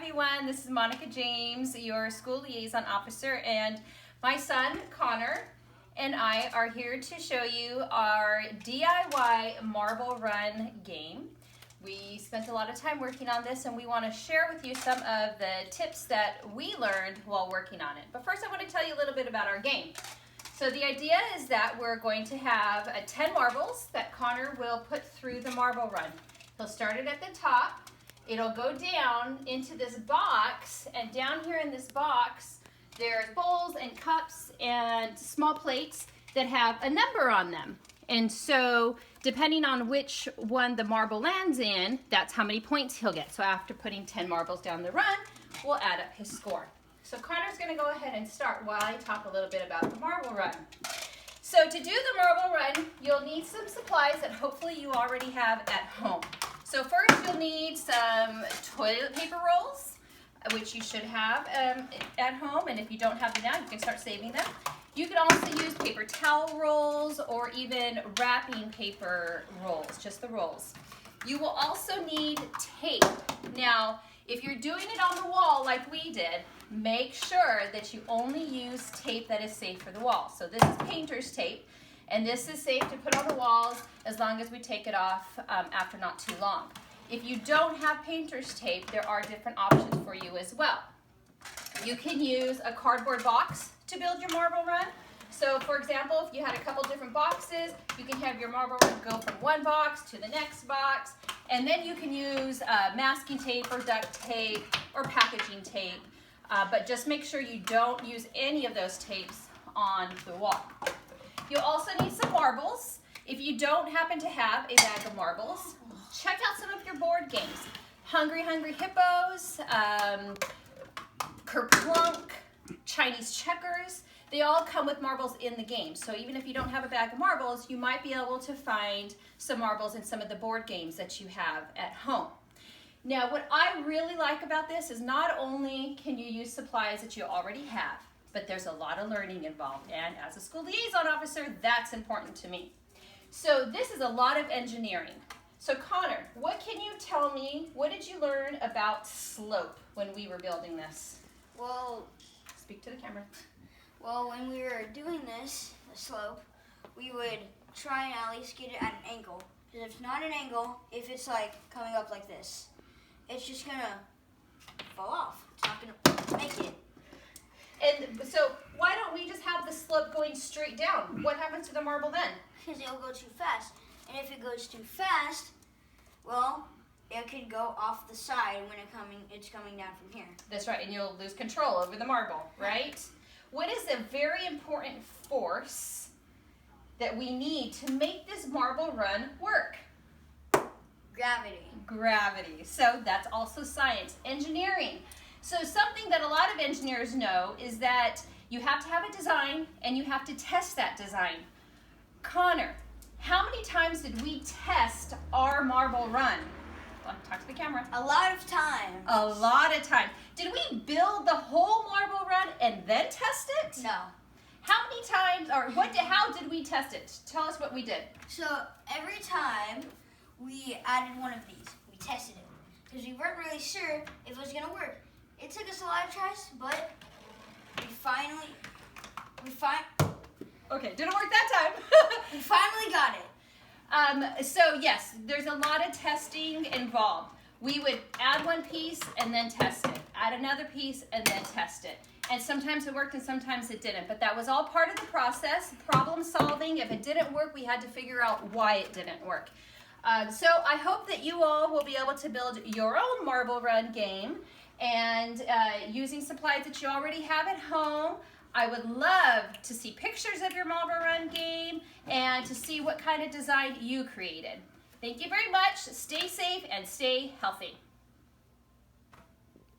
everyone, this is Monica James, your School Liaison Officer, and my son Connor and I are here to show you our DIY Marble Run game. We spent a lot of time working on this and we want to share with you some of the tips that we learned while working on it. But first I want to tell you a little bit about our game. So the idea is that we're going to have 10 marbles that Connor will put through the marble run. He'll start it at the top. It'll go down into this box, and down here in this box there's bowls and cups and small plates that have a number on them. And so depending on which one the marble lands in, that's how many points he'll get. So after putting 10 marbles down the run, we'll add up his score. So Connor's going to go ahead and start while I talk a little bit about the marble run. So to do the marble run, you'll need some supplies that hopefully you already have at home. So first you'll need some toilet paper rolls, which you should have at home, and if you don't have them now, you can start saving them. You can also use paper towel rolls or even wrapping paper rolls, just the rolls. You will also need tape. Now, if you're doing it on the wall like we did, make sure that you only use tape that is safe for the wall. So this is painter's tape, and this is safe to put on the walls as long as we take it off after not too long. If you don't have painter's tape, there are different options for you as well. You can use a cardboard box to build your marble run. So for example, if you had a couple different boxes, you can have your marble run go from one box to the next box, and then you can use masking tape or duct tape or packaging tape, but just make sure you don't use any of those tapes on the wall. You'll also need some marbles. If you don't happen to have a bag of marbles, check out some of your board games. Hungry Hippos, Kerplunk, Chinese checkers, they all come with marbles in the game. So even if you don't have a bag of marbles, you might be able to find some marbles in some of the board games that you have at home. Now, what I really like about this is not only can you use supplies that you already have, but there's a lot of learning involved, and as a school liaison officer, that's important to me. So this is a lot of engineering. So Connor, what can you tell me, what did you learn about slope when we were building this? Well, speak to the camera. Well, when we were doing this, the slope, we would try and at least get it at an angle. Because if it's not an angle, if it's like coming up like this, it's just gonna fall off. It's not gonna make it. And so why don't we just have the slope going straight down? What happens to the marble then? Because it'll go too fast. And if it goes too fast, well, it could go off the side when it's coming down from here. That's right, and you'll lose control over the marble, right? What is a very important force that we need to make this marble run work? Gravity. Gravity. So that's also science. Engineering. So something that a lot of engineers know is that you have to have a design and you have to test that design. Connor, how many times did we test our marble run? Talk to the camera. A lot of times. A lot of times. Did we build the whole marble run and then test it? No. How many times, or how did we test it? Tell us what we did. So every time we added one of these, we tested it. Because we weren't really sure if it was going to work. It took us a lot of tries, but Okay, didn't work that time. we finally got it. So yes, there's a lot of testing involved. We would add one piece and then test it. Add another piece and then test it. And sometimes it worked and sometimes it didn't. But that was all part of the process, problem solving. If it didn't work, we had to figure out why it didn't work. So I hope that you all will be able to build your own marble run game and using supplies that you already have at home. I would love to see pictures of your marble run game and to see what kind of design you created. Thank you very much. Stay safe and stay healthy.